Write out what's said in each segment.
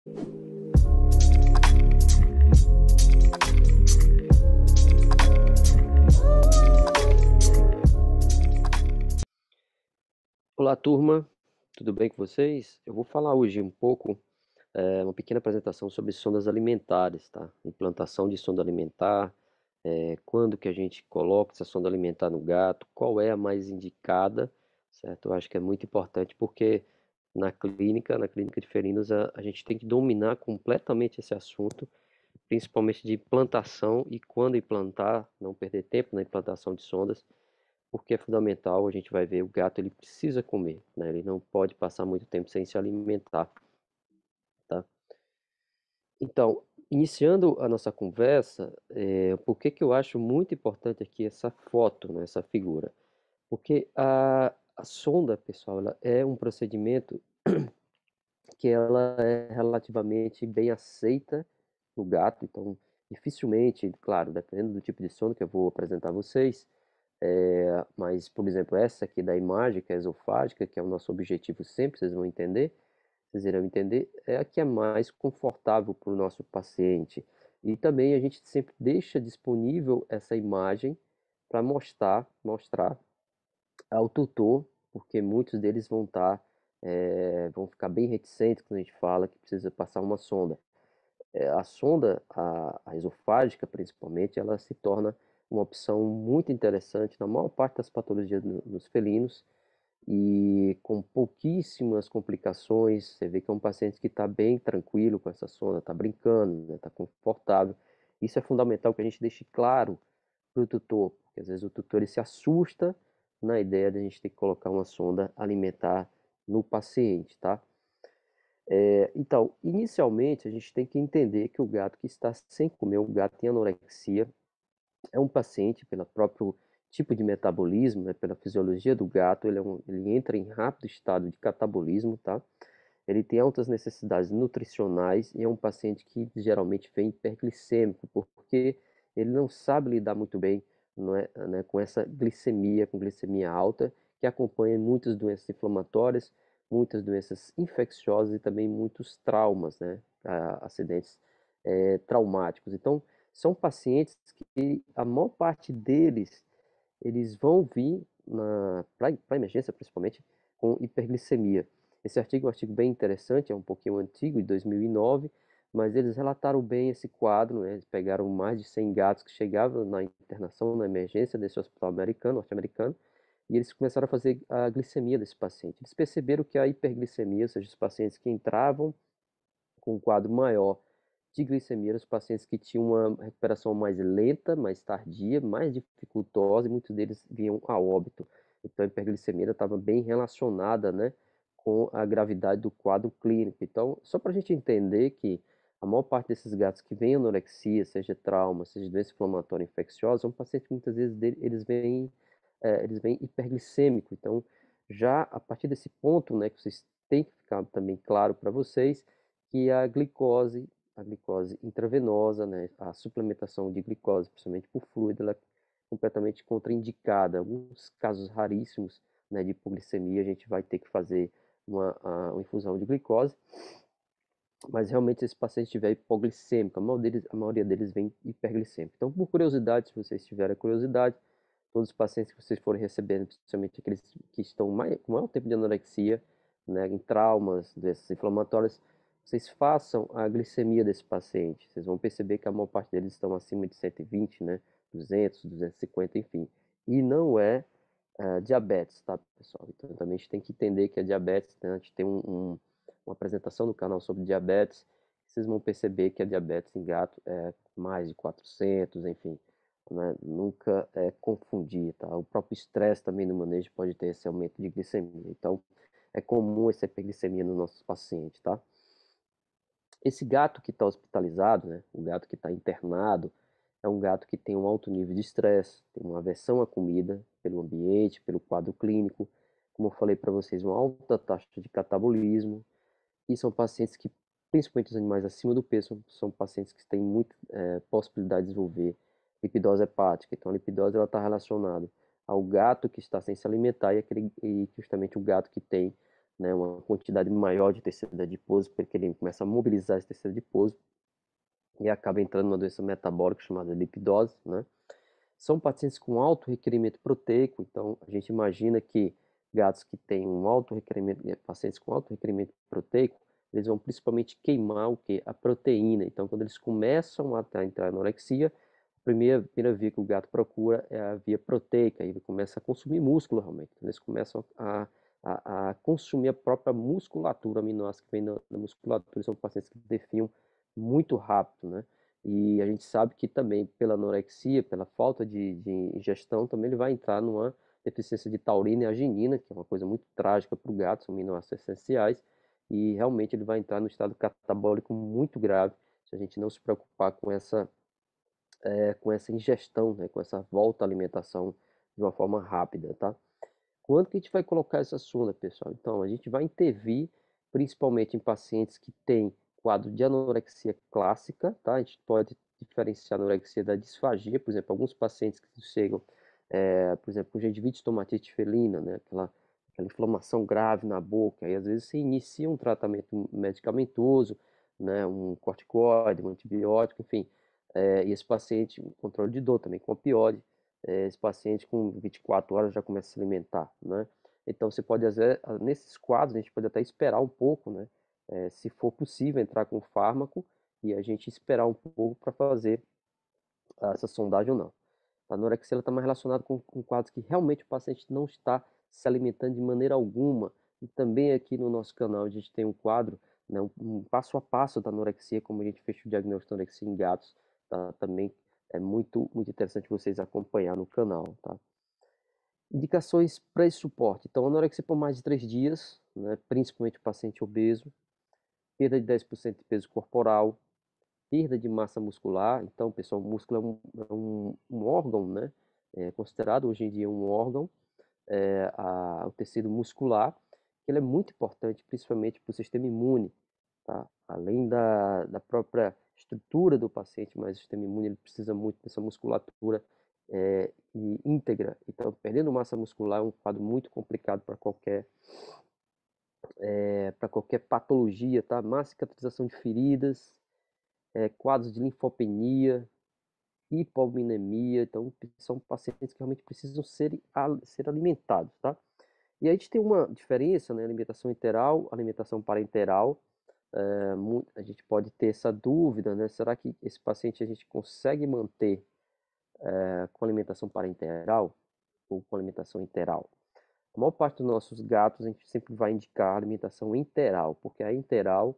Olá, turma, tudo bem com vocês? Eu vou falar hoje um pouco, uma pequena apresentação sobre sondas alimentares, tá? Implantação de sonda alimentar, quando que a gente coloca essa sonda alimentar no gato, qual é a mais indicada, certo? Eu acho que é muito importante porque na clínica de felinos, a gente tem que dominar completamente esse assunto, principalmente de implantação e quando implantar, não perder tempo na implantação de sondas, porque é fundamental, a gente vai ver, o gato ele precisa comer, né? Ele não pode passar muito tempo sem se alimentar, tá? Então, iniciando a nossa conversa, por que que eu acho muito importante aqui essa foto, né, essa figura? Porque a sonda, pessoal, ela é um procedimento que ela é relativamente bem aceita no gato, então dificilmente, claro, dependendo do tipo de sonda que eu vou apresentar a vocês, mas, por exemplo, essa aqui da imagem, que é esofágica, que é o nosso objetivo sempre, vocês irão entender, é a que é mais confortável para o nosso paciente. E também a gente sempre deixa disponível essa imagem para mostrar ao tutor, porque muitos deles vão ficar bem reticentes quando a gente fala que precisa passar uma sonda. A sonda, a esofágica principalmente, ela se torna uma opção muito interessante na maior parte das patologias nos felinos e com pouquíssimas complicações. Você vê que é um paciente que está bem tranquilo com essa sonda, está brincando, está confortável. Isso é fundamental que a gente deixe claro para o tutor, porque às vezes o tutor ele se assusta na ideia de a gente ter que colocar uma sonda alimentar no paciente, tá? Então, inicialmente, a gente tem que entender que o gato que está sem comer, o gato em anorexia, é um paciente, pelo próprio tipo de metabolismo, né, pela fisiologia do gato, ele entra em rápido estado de catabolismo, tá? Ele tem altas necessidades nutricionais e é um paciente que geralmente vem hiperglicêmico, porque ele não sabe lidar muito bem, não é, né, com essa glicemia, com glicemia alta, que acompanha muitas doenças inflamatórias, muitas doenças infecciosas e também muitos traumas, né, acidentes traumáticos. Então, são pacientes que a maior parte deles, eles vão vir para emergência, principalmente, com hiperglicemia. Esse artigo é um artigo bem interessante, é um pouquinho antigo, de 2009, mas eles relataram bem esse quadro, né? Eles pegaram mais de 100 gatos que chegavam na internação, na emergência desse hospital americano, norte-americano, e eles começaram a fazer a glicemia desse paciente. Eles perceberam que a hiperglicemia, ou seja, os pacientes que entravam com um quadro maior de glicemia, eram os pacientes que tinham uma recuperação mais lenta, mais tardia, mais dificultosa, e muitos deles vinham a óbito. Então, a hiperglicemia estava bem relacionada, né, com a gravidade do quadro clínico. Então, só para a gente entender que a maior parte desses gatos que vêm anorexia, seja trauma, seja doença inflamatória infecciosa, são pacientes que muitas vezes eles vêm hiperglicêmico. Então, já a partir desse ponto, né, que vocês têm que ficar também claro para vocês, que a glicose intravenosa, né, a suplementação de glicose, principalmente por fluido, ela é completamente contraindicada. Alguns casos raríssimos, né, de hipoglicemia, a gente vai ter que fazer uma infusão de glicose, mas realmente se esse paciente estiver hipoglicêmico, a maioria deles vem hiperglicêmico. Então, por curiosidade, se vocês tiverem curiosidade, todos os pacientes que vocês forem recebendo, principalmente aqueles que estão com maior tempo de anorexia, né, em traumas, doenças inflamatórias, vocês façam a glicemia desse paciente. Vocês vão perceber que a maior parte deles estão acima de 120, né, 200, 250, enfim. E não é diabetes, tá, pessoal? Então também a gente tem que entender que a diabetes, né, a gente tem uma apresentação no canal sobre diabetes, vocês vão perceber que a diabetes em gato é mais de 400, enfim, né? Nunca confundir, tá? O próprio estresse também no manejo pode ter esse aumento de glicemia. Então, é comum essa hiperglicemia nos nossos pacientes, tá? Esse gato que está hospitalizado, né? O gato que está internado, é um gato que tem um alto nível de estresse, tem uma aversão à comida, pelo ambiente, pelo quadro clínico, como eu falei para vocês, uma alta taxa de catabolismo, e são pacientes que, principalmente os animais acima do peso, são pacientes que têm muita possibilidade de desenvolver lipidose hepática. Então, a lipidose está relacionada ao gato que está sem se alimentar e justamente o gato que tem né, uma quantidade maior de tecido adiposo, porque ele começa a mobilizar esse tecido adiposo e acaba entrando numa doença metabólica chamada lipidose, né? São pacientes com alto requerimento proteico, então a gente imagina que gatos que têm um alto requerimento, pacientes com alto requerimento proteico, eles vão principalmente queimar o que? A proteína. Então, quando eles começam a entrar na anorexia, a primeira via que o gato procura é a via proteica, e ele começa a consumir músculo realmente. Então, eles começam a consumir a própria musculatura, aminoácidos que vem na musculatura, são pacientes que definham muito rápido, né? E a gente sabe que também pela anorexia, pela falta de ingestão, também ele vai entrar numa deficiência de taurina e arginina, que é uma coisa muito trágica para o gato, são aminoácidos essenciais, e realmente ele vai entrar no estado catabólico muito grave se a gente não se preocupar com essa ingestão, né, com essa volta à alimentação de uma forma rápida, tá? Quando que a gente vai colocar essa sonda, pessoal? Então, a gente vai intervir principalmente em pacientes que têm quadro de anorexia clássica, tá? A gente pode diferenciar a anorexia da disfagia, por exemplo, alguns pacientes que chegam, por exemplo, com gengivite estomatite felina, né? Aquela inflamação grave na boca, aí às vezes se inicia um tratamento medicamentoso, né? Um corticoide, um antibiótico, enfim, e esse paciente, controle de dor também com opioide, esse paciente com 24 horas já começa a se alimentar, né? Então você pode, às vezes, nesses quadros, a gente pode até esperar um pouco, né? Se for possível entrar com fármaco e a gente esperar um pouco para fazer essa sondagem ou não. A anorexia está mais relacionada com quadros que realmente o paciente não está se alimentando de maneira alguma. E também aqui no nosso canal a gente tem um quadro, né, um passo a passo da anorexia, como a gente fez o diagnóstico de anorexia em gatos, tá? Também é muito interessante vocês acompanhar no canal, tá? Indicações para esse suporte. Então, anorexia por mais de 3 dias, né, principalmente o paciente obeso, perda de 10% de peso corporal, perda de massa muscular. Então, pessoal, o músculo é um órgão, né? É considerado hoje em dia um órgão, o tecido muscular, que ele é muito importante, principalmente para o sistema imune, tá? Além da própria estrutura do paciente, mas o sistema imune ele precisa muito dessa musculatura íntegra. Então, perdendo massa muscular é um quadro muito complicado para qualquer patologia, tá? Má cicatrização de feridas, quadros de linfopenia, hipominemia, então são pacientes que realmente precisam ser alimentados, tá? E aí a gente tem uma diferença, né? Alimentação enteral, alimentação parenteral. A gente pode ter essa dúvida, né? Será que esse paciente a gente consegue manter com alimentação parenteral ou com alimentação enteral? A maior parte dos nossos gatos a gente sempre vai indicar alimentação enteral, porque a enteral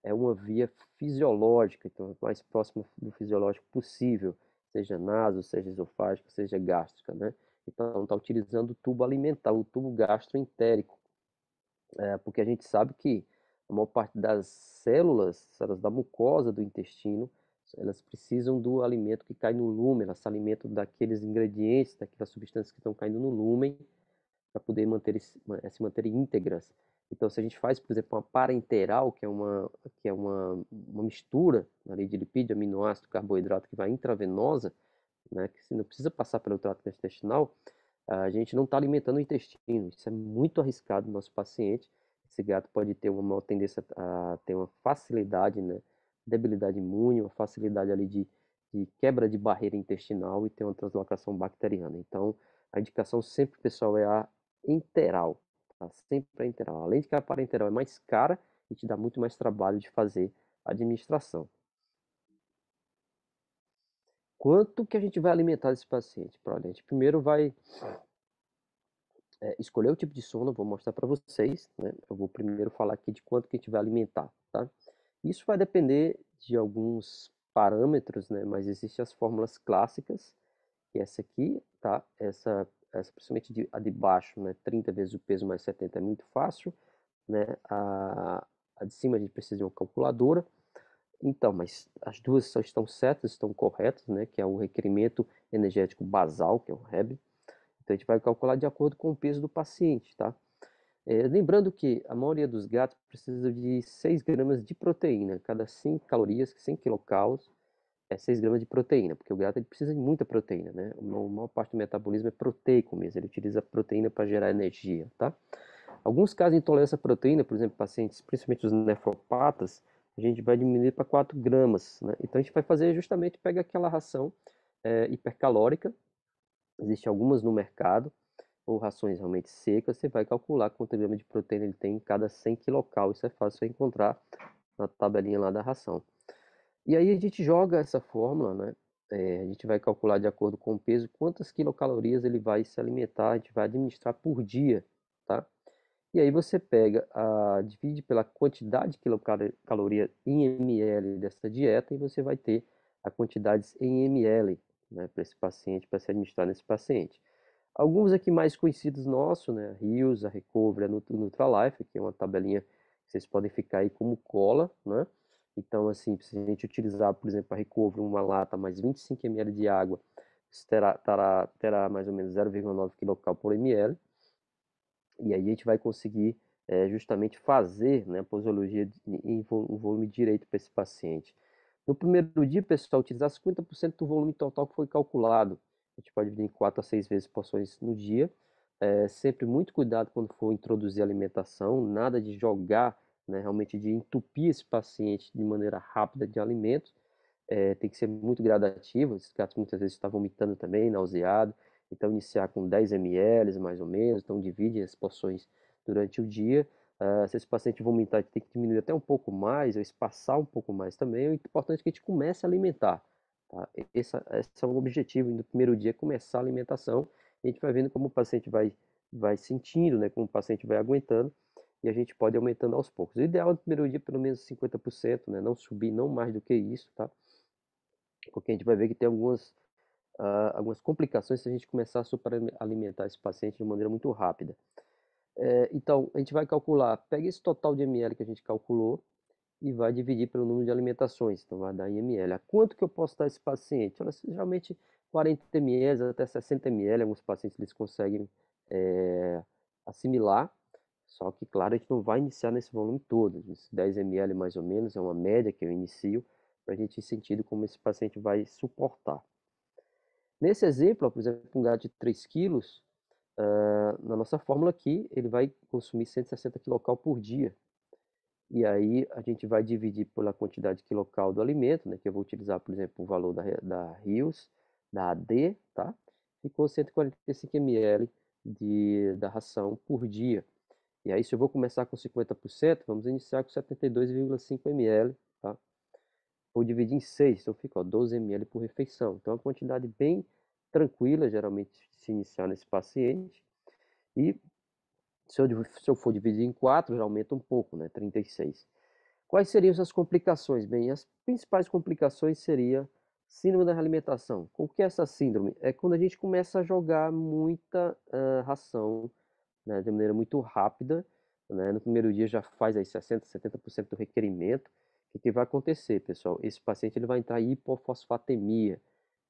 é uma via fisiológica, então é mais próxima do fisiológico possível, seja naso, seja esofágica, seja gástrica, né? Então está utilizando o tubo alimentar, o tubo gastroentérico, porque a gente sabe que a maior parte das células da mucosa do intestino, elas precisam do alimento que cai no lúmen, elas se alimentam daqueles ingredientes, daquelas substâncias que estão caindo no lúmen, para poder se manter íntegras. Então, se a gente faz, por exemplo, uma parenteral, que é uma mistura ali de lipídio, aminoácido, carboidrato que vai intravenosa, né, que se não precisa passar pelo trato intestinal, a gente não está alimentando o intestino. Isso é muito arriscado no nosso paciente. Esse gato pode ter uma maior tendência a ter uma facilidade, né, debilidade imune, uma facilidade ali de quebra de barreira intestinal e ter uma translocação bacteriana. Então, a indicação sempre, pessoal, é a enteral, tá? Sempre a enteral. Além de que a parenteral é mais cara e te dá muito mais trabalho de fazer a administração. Quanto que a gente vai alimentar esse paciente? A gente primeiro vai escolher o tipo de sono, vou mostrar para vocês, né? Eu vou primeiro falar aqui de quanto que a gente vai alimentar, tá? Isso vai depender de alguns parâmetros, né? Mas existem as fórmulas clássicas, que essa aqui, tá? Essa principalmente a de baixo, né? 30 vezes o peso mais 70 é muito fácil, né? A de cima a gente precisa de uma calculadora. Então, mas as duas só estão certas, estão corretas, né? Que é o requerimento energético basal, que é o REB. Então a gente vai calcular de acordo com o peso do paciente, tá? Lembrando que a maioria dos gatos precisa de 6 gramas de proteína. Cada 100 calorias, 100 quilocalories, é 6 gramas de proteína, porque o gato ele precisa de muita proteína, né? A maior parte do metabolismo é proteico mesmo, ele utiliza a proteína para gerar energia, tá? Alguns casos de intolerância à proteína, por exemplo, pacientes, principalmente os nefropatas, a gente vai diminuir para 4 gramas, né? Então a gente vai fazer justamente, pega aquela ração hipercalórica, existem algumas no mercado, ou rações realmente secas, você vai calcular quanto grama de proteína ele tem em cada 100 kcal, isso é fácil de encontrar na tabelinha lá da ração. E aí a gente joga essa fórmula, né? A gente vai calcular de acordo com o peso quantas quilocalorias ele vai se alimentar, a gente vai administrar por dia, tá? E aí você pega, divide pela quantidade de quilocaloria em ml dessa dieta e você vai ter a quantidade em ml, né, para esse paciente, para se administrar nesse paciente. Alguns aqui mais conhecidos nossos, né, a Rios, a Recovery, a Nutralife, que é uma tabelinha que vocês podem ficar aí como cola, né? Então, assim, se a gente utilizar, por exemplo, a Recovery, uma lata mais 25 ml de água, terá mais ou menos 0,9 kcal por ml. E aí a gente vai conseguir justamente fazer, né, a posologia em volume direito para esse paciente. No primeiro dia, pessoal, utilizar 50% do volume total que foi calculado. A gente pode dividir em 4 a 6 vezes porções no dia. Sempre muito cuidado quando for introduzir alimentação, nada de jogar, né, realmente de entupir esse paciente de maneira rápida de alimentos. Tem que ser muito gradativo, esses gatos muitas vezes estão vomitando também, nauseado, então iniciar com 10 ml mais ou menos, então divide as porções durante o dia. Se esse paciente vomitar, tem que diminuir até um pouco mais, ou espaçar um pouco mais também. O importante é que a gente comece a alimentar. Tá? Esse é o objetivo no primeiro dia, começar a alimentação. A gente vai vendo como o paciente vai sentindo, né, como o paciente vai aguentando, e a gente pode ir aumentando aos poucos. O ideal é no primeiro dia pelo menos 50%, né, não subir, não mais do que isso, tá? Porque a gente vai ver que tem algumas complicações se a gente começar a superalimentar esse paciente de maneira muito rápida. Então, a gente vai calcular, pega esse total de ml que a gente calculou e vai dividir pelo número de alimentações, então vai dar em ml. A quanto que eu posso dar a esse paciente? Olha, geralmente 40 ml até 60 ml, alguns pacientes eles conseguem assimilar, só que, claro, a gente não vai iniciar nesse volume todo, 10 ml mais ou menos, é uma média que eu inicio, para a gente ir sentindo como esse paciente vai suportar. Nesse exemplo, por exemplo, um gato de 3 quilos, na nossa fórmula aqui, ele vai consumir 160 kcal por dia. E aí a gente vai dividir pela quantidade quilocal do alimento, né, que eu vou utilizar, por exemplo, o valor da Rios, da AD, tá? Ficou 145 ml da ração por dia. E aí, se eu vou começar com 50%, vamos iniciar com 72,5 ml, tá? Vou dividir em 6, então fica 12 ml por refeição. Então, é uma quantidade bem tranquila, geralmente, se iniciar nesse paciente. E se eu for dividir em 4, já aumenta um pouco, né? 36. Quais seriam as complicações? Bem, as principais complicações seria síndrome da realimentação. O que é essa síndrome? É quando a gente começa a jogar muita ração, né, de maneira muito rápida, né? No primeiro dia já faz aí 60, 70% do requerimento. O que vai acontecer, pessoal? Esse paciente ele vai entrar em hipofosfatemia,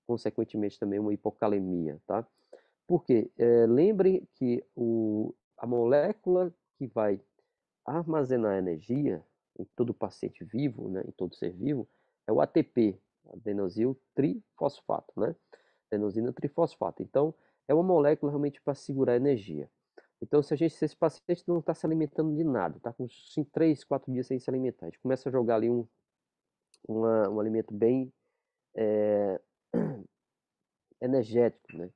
consequentemente também uma hipocalemia, tá? Por quê? Lembre que a molécula que vai armazenar energia em todo paciente vivo, né, em todo ser vivo, é o ATP, adenosil trifosfato, né? Adenosina trifosfato. Então, é uma molécula realmente para segurar energia. Então, se esse paciente não está se alimentando de nada, está com 3, 4 dias sem se alimentar, a gente começa a jogar ali um alimento bem energético, né?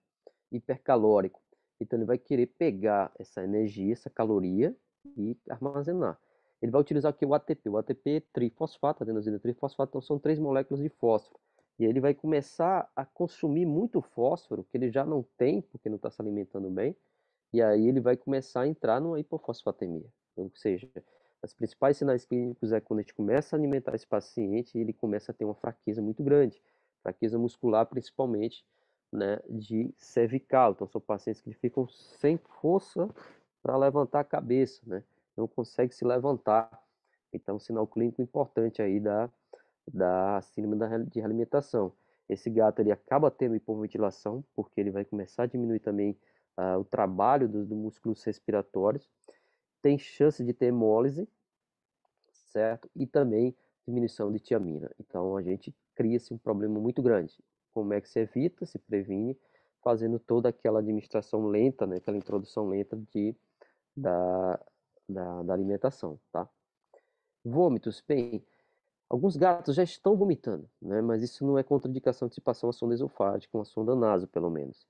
Hipercalórico. Então, ele vai querer pegar essa energia, essa caloria e armazenar. Ele vai utilizar aqui o ATP. O ATP é trifosfato, adenosina trifosfato, então são 3 moléculas de fósforo. E aí ele vai começar a consumir muito fósforo, que ele já não tem, porque não está se alimentando bem, e aí ele vai começar a entrar numa hipofosfatemia. Ou seja, os principais sinais clínicos é quando a gente começa a alimentar esse paciente, ele começa a ter uma fraqueza muito grande, fraqueza muscular principalmente, né, de cervical. Então são pacientes que ficam sem força para levantar a cabeça, né? Não consegue se levantar. Então, sinal clínico importante aí da síndrome de alimentação. Esse gato ele acaba tendo hipoventilação, porque ele vai começar a diminuir também o trabalho dos músculos respiratórios, tem chance de ter hemólise, certo? E também diminuição de tiamina. Então a gente cria-se um problema muito grande. Como é que se evita, se previne, fazendo toda aquela administração lenta, né? Aquela introdução lenta de da, da alimentação, tá? Vômitos, bem, alguns gatos já estão vomitando, né? Mas isso não é contraindicação de se passar uma sonda esofágica, uma sonda naso, pelo menos.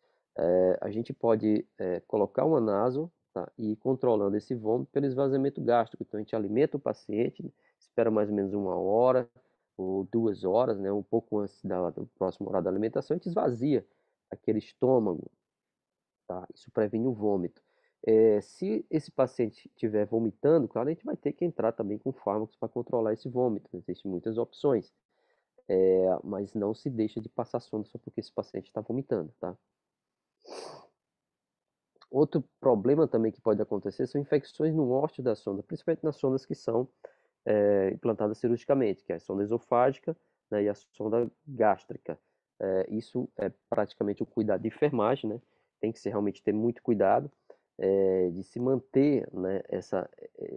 A gente pode colocar uma naso, tá? E ir controlando esse vômito pelo esvaziamento gástrico. Então a gente alimenta o paciente, espera mais ou menos 1 hora ou 2 horas, né? Um pouco antes do próximo horário da alimentação, a gente esvazia aquele estômago, tá? Isso previne o vômito. Se esse paciente estiver vomitando, claro, a gente vai ter que entrar também com fármacos para controlar esse vômito. Existem muitas opções, mas não se deixa de passar sonda só porque esse paciente está vomitando, tá? Outro problema também que pode acontecer são infecções no ósseo da sonda, principalmente nas sondas que são implantadas cirurgicamente, que é a sonda esofágica, né, e a sonda gástrica. Isso é praticamente o cuidado de enfermagem, né? Tem que ser realmente ter muito cuidado de se manter, né,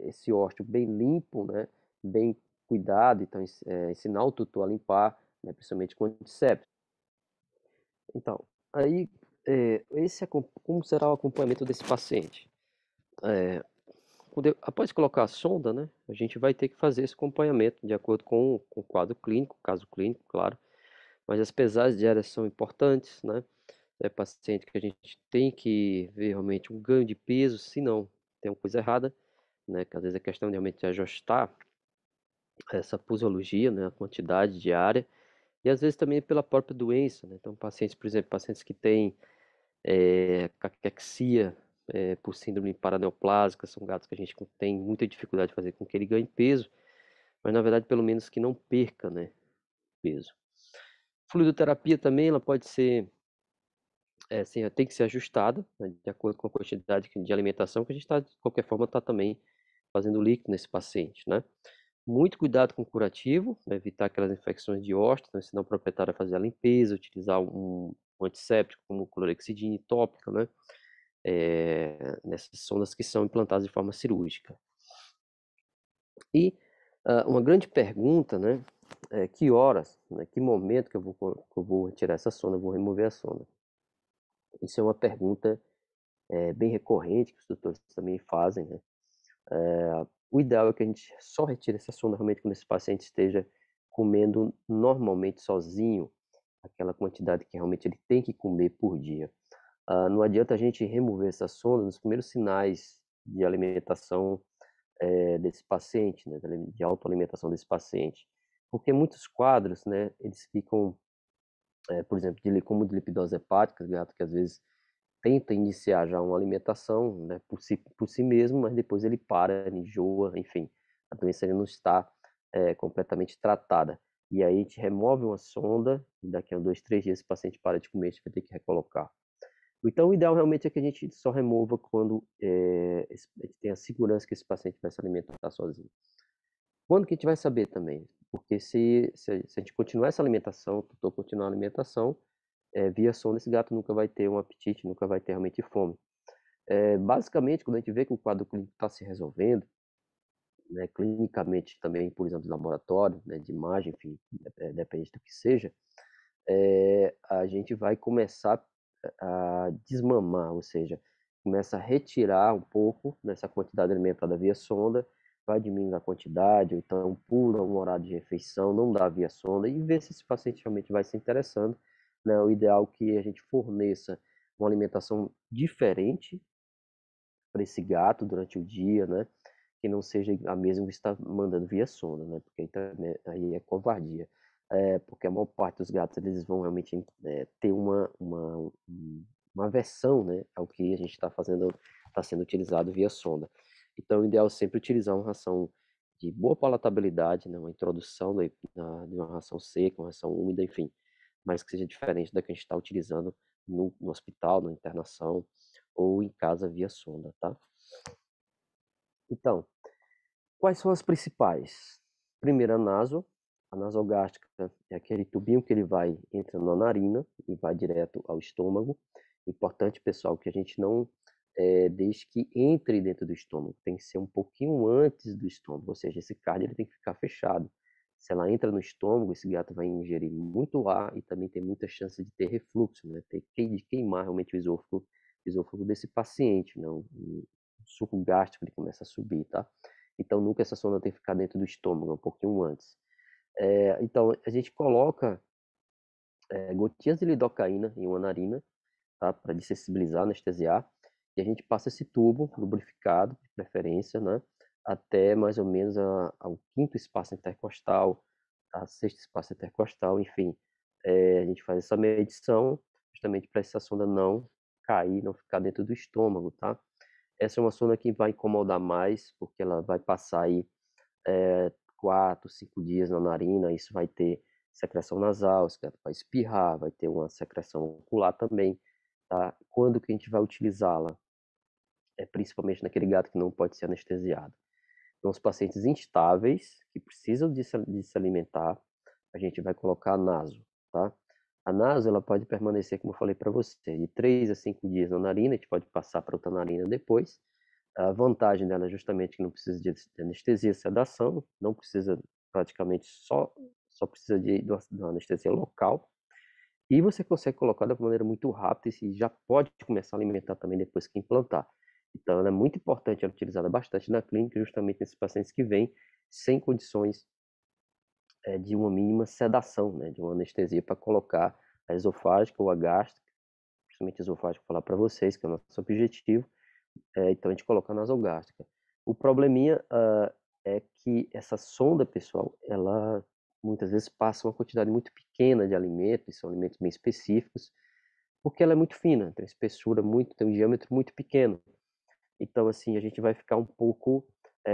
esse ósseo bem limpo, né, bem cuidado, então ensinar o tutor a limpar, né, principalmente com antisséptico. Então, aí, como será o acompanhamento desse paciente? É, após colocar a sonda, né, a gente vai ter que fazer esse acompanhamento de acordo com o quadro clínico, caso clínico, claro, mas as pesagens diárias são importantes, né? É paciente que a gente tem que ver realmente um ganho de peso, se não tem uma coisa errada, né? Que às vezes é questão de realmente ajustar essa posologia, né? A quantidade diária, e às vezes também pela própria doença, né? Então, pacientes, por exemplo, pacientes que têm caquexia por síndrome paraneoplásica, são gatos que a gente tem muita dificuldade de fazer com que ele ganhe peso, mas na verdade, pelo menos que não perca, né, peso. Fluidoterapia também, ela pode ser, assim, tem que ser ajustada, né, de acordo com a quantidade de alimentação que a gente está, de qualquer forma, está também fazendo líquido nesse paciente, né? Muito cuidado com o curativo, né, evitar aquelas infecções de hóspedes, né, ensinar o proprietário a fazer a limpeza, utilizar um antisséptico como clorexidina tópica, né? Nessas sondas que são implantadas de forma cirúrgica. E uma grande pergunta, né, que horas, né, que momento que eu vou retirar essa sonda, eu vou remover a sonda? Isso é uma pergunta bem recorrente que os doutores também fazem, né? O ideal é que a gente só retire essa sonda realmente quando esse paciente esteja comendo normalmente sozinho, aquela quantidade que realmente ele tem que comer por dia. Não adianta a gente remover essa sonda nos primeiros sinais de alimentação desse paciente, né, de autoalimentação desse paciente. Porque muitos quadros, né, eles ficam, por exemplo, como de lipidose hepática, gato que às vezes tenta iniciar já uma alimentação, né, por si mesmo, mas depois ele para, ele enjoa, enfim, a doença ainda não está completamente tratada. E aí a gente remove uma sonda, e daqui a 2, 3 dias esse paciente para de comer, a gente vai ter que recolocar. Então, o ideal realmente é que a gente só remova quando a gente tem a segurança que esse paciente vai se alimentar sozinho. Quando que a gente vai saber também? Porque se a gente continuar essa alimentação, o tutor continuar a alimentação, via sonda, esse gato nunca vai ter um apetite, nunca vai ter realmente fome. Basicamente, quando a gente vê que o quadro clínico está se resolvendo, né, clinicamente também por exame de laboratório, né, de imagem, enfim, depende do que seja, a gente vai começar a desmamar, ou seja, começa a retirar um pouco dessa quantidade alimentada via sonda, vai diminuindo a quantidade, ou então pula um horário de refeição, não dá via sonda, e ver se esse paciente realmente vai se interessando, né? O ideal é que a gente forneça uma alimentação diferente para esse gato durante o dia, né? Que não seja a mesma que está mandando via sonda, né? Porque aí é covardia. Porque a maior parte dos gatos eles vão realmente ter uma aversão, né, ao que a gente está fazendo, está sendo utilizado via sonda. Então, o ideal é sempre utilizar uma ração de boa palatabilidade, né, uma introdução de uma ração seca, uma ração úmida, enfim, mas que seja diferente da que a gente está utilizando no hospital, na internação ou em casa via sonda, tá? Então, quais são as principais? Primeiro, a nasogástrica é aquele tubinho que ele vai entra na narina e vai direto ao estômago. Importante, pessoal, que a gente não deixe que entre dentro do estômago. Tem que ser um pouquinho antes do estômago, ou seja, esse cárdio ele tem que ficar fechado. Se ela entra no estômago, esse gato vai ingerir muito ar e também tem muita chance de ter refluxo, né? De queimar realmente o esôfago desse paciente, não? suco gástrico ele começa a subir, tá? Então nunca essa sonda tem que ficar dentro do estômago, um pouquinho antes. Então a gente coloca gotinhas de lidocaína em uma narina, tá? Para desensibilizar, anestesiar. E a gente passa esse tubo lubrificado, de preferência, né? Até mais ou menos ao quinto espaço intercostal, a sexto espaço intercostal, enfim. A gente faz essa medição justamente para essa sonda não cair, não ficar dentro do estômago, tá? Essa é uma sonda que vai incomodar mais, porque ela vai passar aí 4, 5 dias na narina, isso vai ter secreção nasal, esse gato vai espirrar, vai ter uma secreção ocular também, tá? Quando que a gente vai utilizá-la? Principalmente naquele gato que não pode ser anestesiado. Então, os pacientes instáveis, que precisam de se alimentar, a gente vai colocar a naso, tá? A naso, ela pode permanecer, como eu falei para você, de 3 a 5 dias na narina, a gente pode passar para outra narina depois. A vantagem dela é justamente que não precisa de anestesia e sedação, não precisa praticamente só precisa de uma anestesia local, e você consegue colocar de maneira muito rápida e já pode começar a alimentar também depois que implantar. Então, ela é muito importante, ela é utilizada bastante na clínica, justamente nesses pacientes que vêm sem condições de uma mínima sedação, né, de uma anestesia para colocar a esofágica ou a gástrica, principalmente a esofágica, vou falar para vocês, que é o nosso objetivo, então a gente coloca a nasogástrica. O probleminha é que essa sonda, pessoal, ela muitas vezes passa uma quantidade muito pequena de alimentos, são alimentos bem específicos, porque ela é muito fina, tem espessura muito, tem um diâmetro muito pequeno. Então, assim, a gente vai ficar um pouco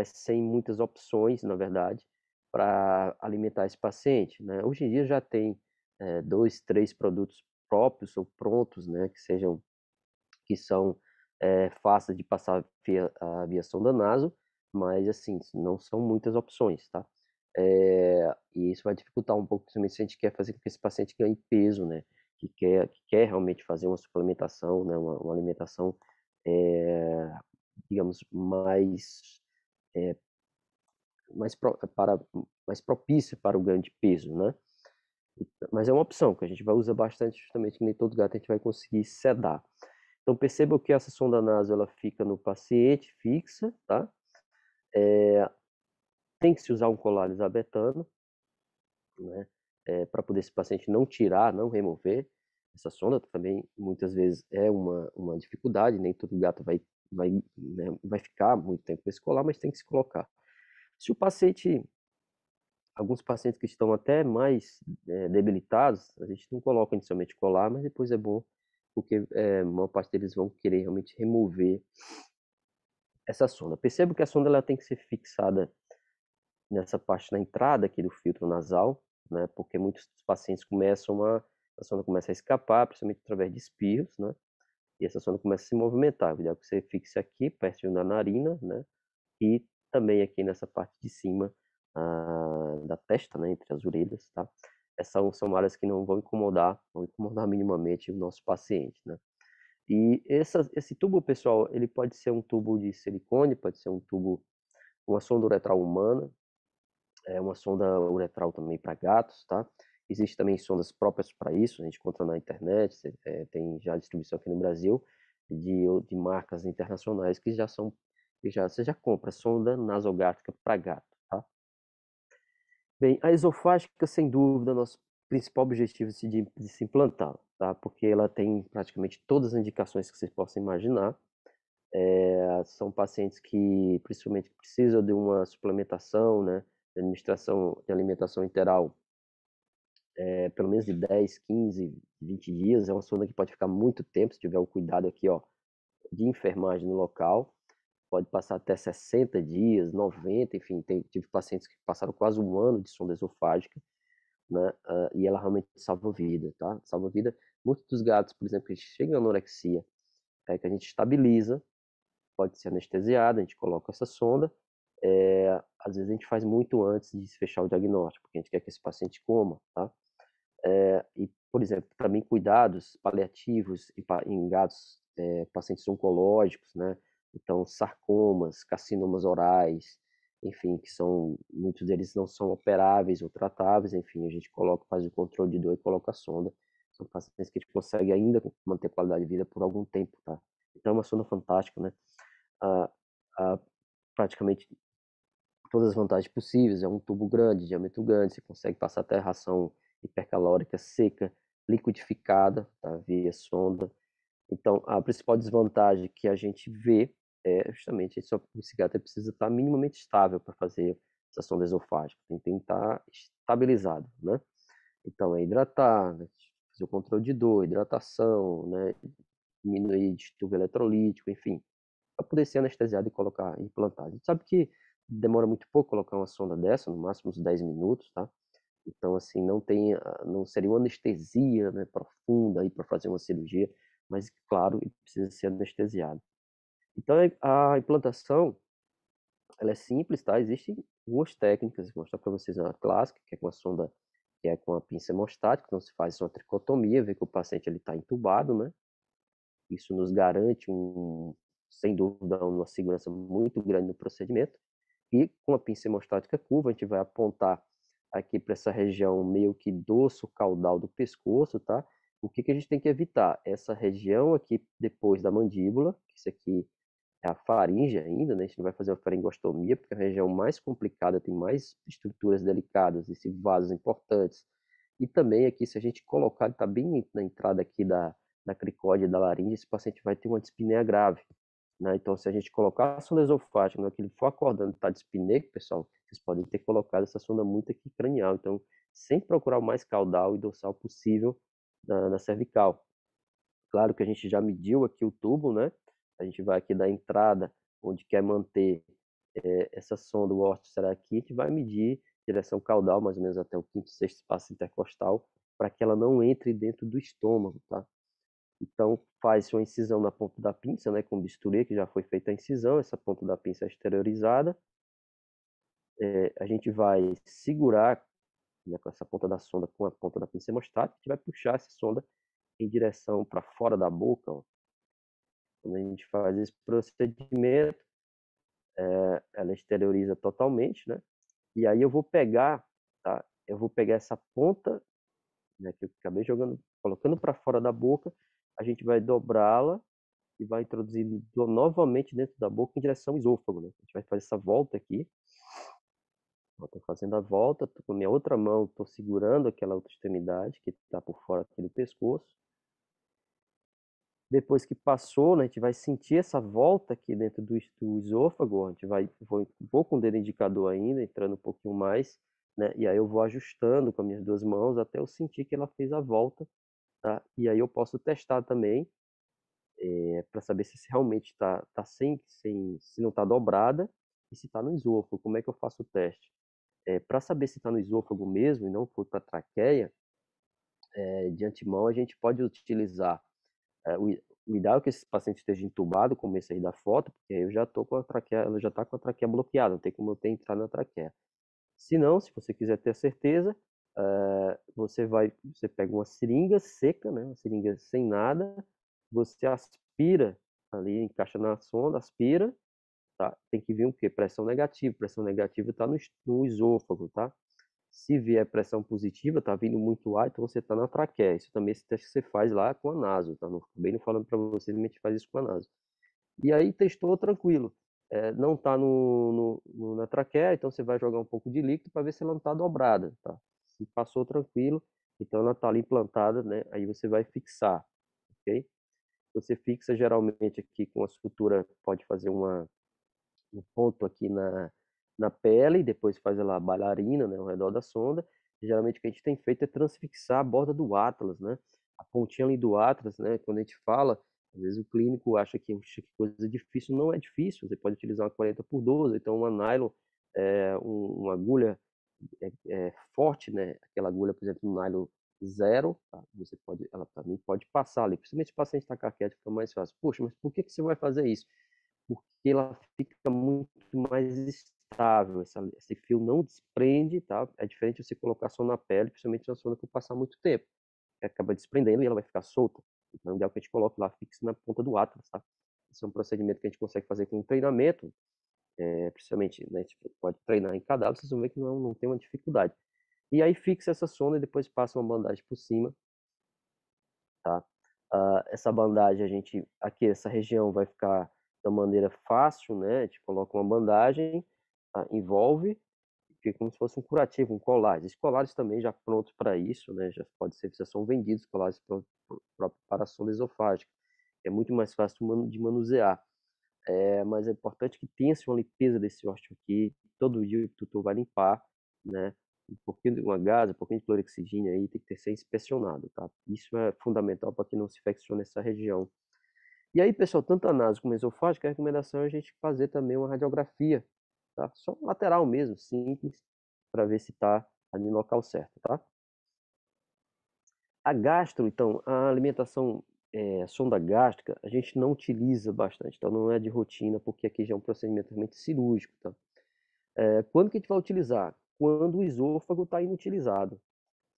sem muitas opções, na verdade, para alimentar esse paciente, né? Hoje em dia já tem 2, 3 produtos próprios ou prontos, né, que são fáceis de passar via sonda naso, mas assim, não são muitas opções, tá? E isso vai dificultar um pouco, principalmente se a gente quer fazer com que esse paciente ganhe peso, né? Que quer realmente fazer uma suplementação, né? Uma alimentação, digamos, eh, mais propícia para o ganho de peso, né? Mas é uma opção que a gente vai usar bastante, justamente que nem todo gato a gente vai conseguir sedar. Então perceba que essa sonda naso ela fica no paciente fixa, tá? Tem que se usar um colar elisabetano, né? Para poder esse paciente não tirar, não remover essa sonda, também muitas vezes é uma dificuldade, nem todo gato vai ficar muito tempo com esse colar, mas tem que se colocar. Se o paciente, alguns pacientes que estão até mais debilitados, a gente não coloca inicialmente colar, mas depois é bom, porque a maior parte deles vão querer realmente remover essa sonda. Perceba que a sonda ela tem que ser fixada nessa parte na entrada aqui do filtro nasal, né? Porque muitos pacientes a sonda começa a escapar, principalmente através de espirros, né? E essa sonda começa a se movimentar. O ideal é que você fixe aqui, perto da narina, né? E também aqui nessa parte de cima da testa, né? Entre as orelhas, tá? Essas são áreas que não vão incomodar minimamente o nosso paciente, né? E esse tubo, pessoal, ele pode ser um tubo de silicone, pode ser um tubo, uma sonda uretral humana, uma sonda uretral também para gatos, tá? Existem também sondas próprias para isso, a gente encontra na internet, tem já distribuição aqui no Brasil de marcas internacionais você já compra sonda nasogástrica para gato, tá? Bem, a esofágica, sem dúvida, nosso principal objetivo de se implantar, tá? Porque ela tem praticamente todas as indicações que vocês possam imaginar. São pacientes que, principalmente, precisam de uma suplementação, né? De administração de alimentação enteral, pelo menos de 10, 15, 20 dias. É uma sonda que pode ficar muito tempo, se tiver o cuidado aqui, ó, de enfermagem no local. Pode passar até 60 dias, 90, enfim, tive pacientes que passaram quase um ano de sonda esofágica, né? E ela realmente salva vida, tá? Salva vida. Muitos dos gatos, por exemplo, que chegam à anorexia, que a gente estabiliza, pode ser anestesiado, a gente coloca essa sonda. Às vezes a gente faz muito antes de se fechar o diagnóstico, porque a gente quer que esse paciente coma, tá? E, por exemplo, também cuidados paliativos em gatos, pacientes oncológicos, né? Então, sarcomas, carcinomas orais, enfim, muitos deles não são operáveis ou tratáveis, enfim, a gente faz o controle de dor e coloca a sonda. São pacientes que a gente consegue ainda manter qualidade de vida por algum tempo, tá? Então, é uma sonda fantástica, né? praticamente todas as vantagens possíveis. É um tubo grande, diâmetro grande, você consegue passar até ração hipercalórica seca, liquidificada, tá, via sonda. Então, a principal desvantagem que a gente vê é justamente o cigarro precisa estar minimamente estável para fazer essa sonda esofágica, tem que estar estabilizado, né? Então, é hidratar, né? Fazer o controle de dor, hidratação, né? Diminuir distúrbio eletrolítico, enfim, para poder ser anestesiado e colocar, implantar. A gente sabe que demora muito pouco colocar uma sonda dessa, no máximo uns 10 minutos, tá? Então, assim, não seria uma anestesia, né, profunda aí para fazer uma cirurgia, mas, claro, ele precisa ser anestesiado. Então, a implantação, ela é simples, tá? Existem algumas técnicas, vou mostrar para vocês a clássica, que é com a sonda, que é com a pinça hemostática, então se faz uma tricotomia, vê que o paciente está entubado, né? Isso nos garante, sem dúvida, uma segurança muito grande no procedimento. E com a pinça hemostática curva, a gente vai apontar aqui para essa região meio que dorso caudal do pescoço, tá? O que a gente tem que evitar? Essa região aqui depois da mandíbula, que isso aqui é a faringe ainda, né? A gente não vai fazer a faringostomia, porque é a região mais complicada, tem mais estruturas delicadas, esses vasos importantes. E também aqui, se a gente colocar, ele está bem na entrada aqui da cricóide da laringe, esse paciente vai ter uma dispneia grave, né? Então, se a gente colocar a sonda esofágica, na hora que ele for acordando, está dispneico, pessoal, vocês podem ter colocado essa sonda muito aqui cranial. Então, sempre procurar o mais caudal e dorsal possível na cervical. Claro que a gente já mediu aqui o tubo, né? A gente vai aqui da entrada, onde quer manter essa sonda, o órteo será aqui, a gente vai medir direção caudal, mais ou menos até o quinto, sexto espaço intercostal, para que ela não entre dentro do estômago, tá? Então, faz uma incisão na ponta da pinça, né, com bisturi, que já foi feita a incisão, essa ponta da pinça é exteriorizada. A gente vai segurar, né, com essa ponta da sonda com a ponta da pinça hemostática, a gente vai puxar essa sonda em direção para fora da boca, ó. Quando a gente faz esse procedimento, ela exterioriza totalmente, né? E aí eu vou pegar, tá? Eu vou pegar essa ponta, né, que eu acabei jogando, colocando para fora da boca, a gente vai dobrá-la e vai introduzir novamente dentro da boca em direção ao esôfago, né? A gente vai fazer essa volta aqui. Estou fazendo a volta, tô com a minha outra mão, estou segurando aquela outra extremidade que está por fora aqui do pescoço. Depois que passou, né, a gente vai sentir essa volta aqui dentro do esôfago, a gente vou com o dedo indicador ainda, entrando um pouquinho mais, né, e aí eu vou ajustando com as minhas duas mãos até eu sentir que ela fez a volta, tá? E aí eu posso testar também, para saber se realmente tá se não está dobrada e se está no esôfago. Como é que eu faço o teste? Para saber se está no esôfago mesmo e não for para a traqueia, de antemão a gente pode utilizar o ideal é que esse paciente esteja entubado, como esse aí da foto, porque aí eu já estou com a traqueia, ela já está com a traqueia bloqueada, não tem como eu ter entrado na traqueia. Se não, se você quiser ter certeza, você pega uma seringa seca, né, uma seringa sem nada, você aspira ali, encaixa na sonda, aspira, tá? Tem que vir o quê? Pressão negativa está no esôfago, tá? Se vier pressão positiva, tá vindo muito ar, então você está na traqueia. Isso também é esse teste que você faz lá com a naso, tá? Não, bem não falando para você, a gente faz isso com a naso. E aí testou tranquilo. Não está na traqueia, então você vai jogar um pouco de líquido para ver se ela não está dobrada, tá? Se passou tranquilo, então ela está ali implantada, né? Aí você vai fixar, ok? Você fixa geralmente aqui com a sutura, pode fazer um ponto aqui na pele, e depois faz ela a bailarina, né, ao redor da sonda. E, geralmente o que a gente tem feito é transfixar a borda do Atlas, né? A pontinha ali do Atlas, né? Quando a gente fala, às vezes o clínico acha que coisa difícil, não é difícil. Você pode utilizar uma 40x12, então uma nylon, uma agulha forte, né? Aquela agulha, por exemplo, no nylon zero, tá? Ela também pode passar ali, principalmente se o paciente está caquético, fica mais fácil. Poxa, mas por que você vai fazer isso? Porque ela fica muito mais estável, esse fio não desprende, tá? É diferente você colocar só na pele, principalmente na sonda que passar muito tempo, que acaba desprendendo e ela vai ficar solta. Então, é ideal que a gente coloque lá fixe na ponta do Atlas, tá? Esse é um procedimento que a gente consegue fazer com treinamento, principalmente, né, a gente pode treinar em cadáver, vocês vão ver que não tem uma dificuldade. E aí fixa essa sonda e depois passa uma bandagem por cima, tá? Essa bandagem, aqui, essa região vai ficar da maneira fácil, né, a gente coloca uma bandagem, tá, envolve, fica como se fosse um curativo, um colar. Existem colares também já prontos para isso, né, já pode ser, já são vendidos colares próprios para a sonda esofágica, é muito mais fácil de manusear. Mas é importante que tenha-se uma limpeza desse aqui, todo dia o tutor vai limpar, né, um pouquinho de uma gás, um pouquinho de clorexidina aí tem que ser inspecionado, tá? Isso é fundamental para que não se infeccione essa região. E aí, pessoal, tanto a naso como a esofágica, a recomendação é a gente fazer também uma radiografia, tá? Só lateral mesmo, simples, para ver se está ali no local certo, tá? A gastro, então, a alimentação, sonda gástrica, a gente não utiliza bastante, então não é de rotina, porque aqui já é um procedimento realmente cirúrgico, tá? Quando que a gente vai utilizar? Quando o esôfago está inutilizado,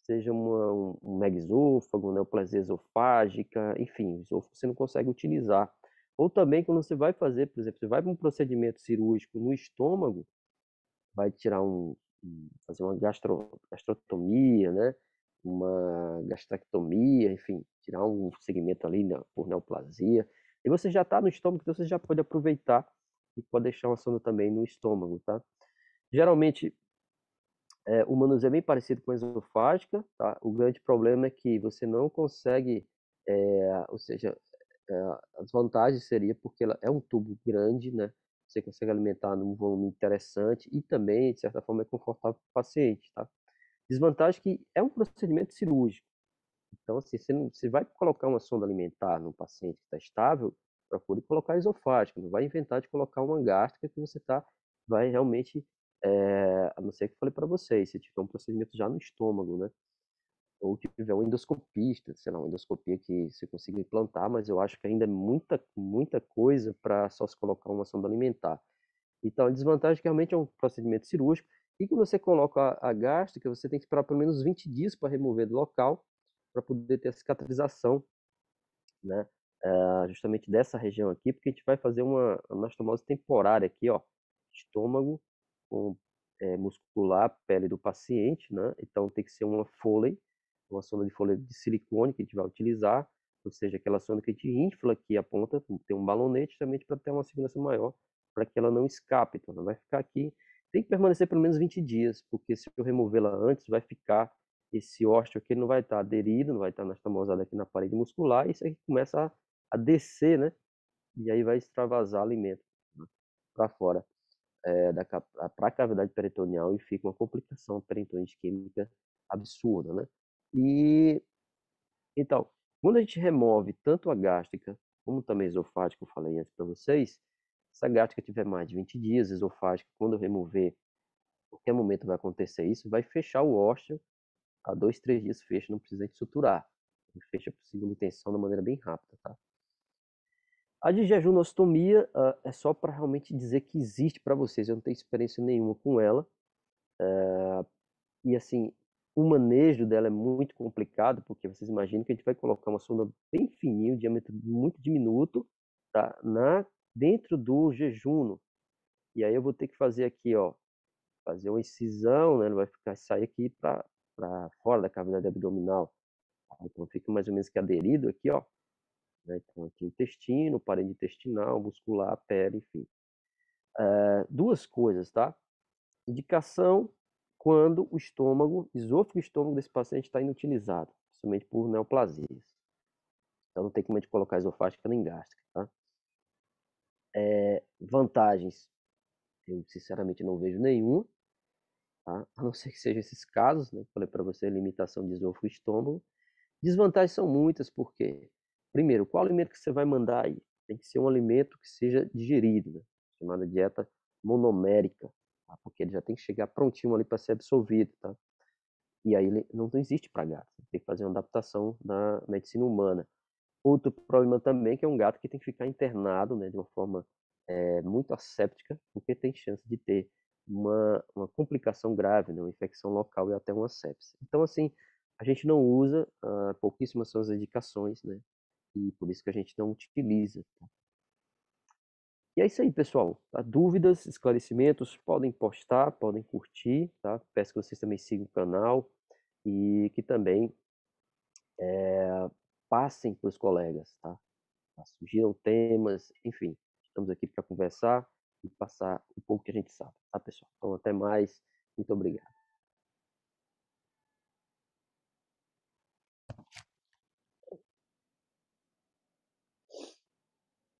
seja um megaesôfago, neoplasia esofágica, enfim, o esôfago você não consegue utilizar. Ou também quando você vai fazer, por exemplo, você vai para um procedimento cirúrgico no estômago, vai tirar fazer uma gastrotomia, né? Uma gastrectomia, enfim, tirar um segmento ali por neoplasia. E você já está no estômago, então você já pode aproveitar e pode deixar uma sonda também no estômago, tá? Geralmente, o manuseio é bem parecido com a esofágica, tá? O grande problema é que você não consegue, ou seja, as vantagens seria porque ela é um tubo grande, né? Você consegue alimentar num volume interessante e também, de certa forma, é confortável para o paciente, tá? Desvantagem é que é um procedimento cirúrgico. Então, assim, você vai colocar uma sonda alimentar no paciente que está estável, procure colocar esofágica, não vai inventar de colocar uma gástrica que você vai realmente, a não ser que eu falei para vocês, se tiver um procedimento já no estômago, né? Ou que tiver um endoscopista, sei lá, uma endoscopia que você consiga implantar, mas eu acho que ainda é muita coisa para só se colocar uma sonda alimentar. Então, a desvantagem é que realmente é um procedimento cirúrgico e que você coloca a gástrica, você tem que esperar pelo menos 20 dias para remover do local, para poder ter a cicatrização, né? Justamente dessa região aqui, porque a gente vai fazer uma anastomose temporária aqui, ó, estômago com muscular, pele do paciente, né? Então tem que ser uma Foley, uma sonda de Foley de silicone que a gente vai utilizar, ou seja, aquela sonda que a gente infla aqui a ponta, tem um balonete, justamente para ter uma segurança maior, para que ela não escape. Então ela vai ficar aqui, tem que permanecer pelo menos 20 dias, porque se eu removê-la antes, vai ficar esse ósseo aqui, ele não vai estar aderido, não vai estar anastomosado aqui na parede muscular, e isso aqui começa a descer, né? E aí vai extravasar alimento, né, para fora, para a cavidade peritoneal, e fica uma complicação peritonite isquêmica absurda, né? E então, quando a gente remove tanto a gástrica como também a esofágica, eu falei antes para vocês, se a gástrica tiver mais de 20 dias, a esofágica, quando eu remover, qualquer momento vai acontecer isso, vai fechar o ósseo, a 2, 3 dias fecha, não precisa de suturar. Fecha por segunda intenção de maneira bem rápida, tá? A de jejunostomia é só para realmente dizer que existe para vocês. Eu não tenho experiência nenhuma com ela. E assim, o manejo dela é muito complicado, porque vocês imaginam que a gente vai colocar uma sonda bem fininha, um diâmetro muito diminuto, tá? Dentro do jejuno. E aí eu vou ter que fazer aqui, ó, fazer uma incisão, né? Ele vai sair aqui para fora da cavidade abdominal. Então fica mais ou menos que aderido aqui, ó, né? Então aqui intestino, parede intestinal, muscular, pele, enfim. Duas coisas, tá? Indicação quando o esôfago e estômago desse paciente está inutilizado, principalmente por neoplasias. Então não tem como a gente colocar esofágica nem gástrica, tá? Vantagens, eu sinceramente não vejo nenhuma, tá? A não ser que sejam esses casos, né? Falei para você, limitação de esôfago e estômago. Desvantagens são muitas, porque, primeiro, qual alimento que você vai mandar aí? Tem que ser um alimento que seja digerido, né? Chamada dieta monomérica, tá? Porque ele já tem que chegar prontinho ali para ser absorvido, tá? E aí ele não existe para gato, tem que fazer uma adaptação na medicina humana. Outro problema também que é um gato que tem que ficar internado, né, de uma forma muito asséptica, porque tem chance de ter uma complicação grave, né, uma infecção local e até uma sepse. Então, assim, a gente não usa, pouquíssimas são as indicações, né, e por isso que a gente não utiliza. Tá? E é isso aí, pessoal. Tá? Dúvidas, esclarecimentos, podem postar, podem curtir, tá? Peço que vocês também sigam o canal e que também passem para os colegas, tá? Sugiram temas, enfim. estamos aqui para conversar e passar o pouco que a gente sabe, tá, pessoal? Então até mais, muito obrigado.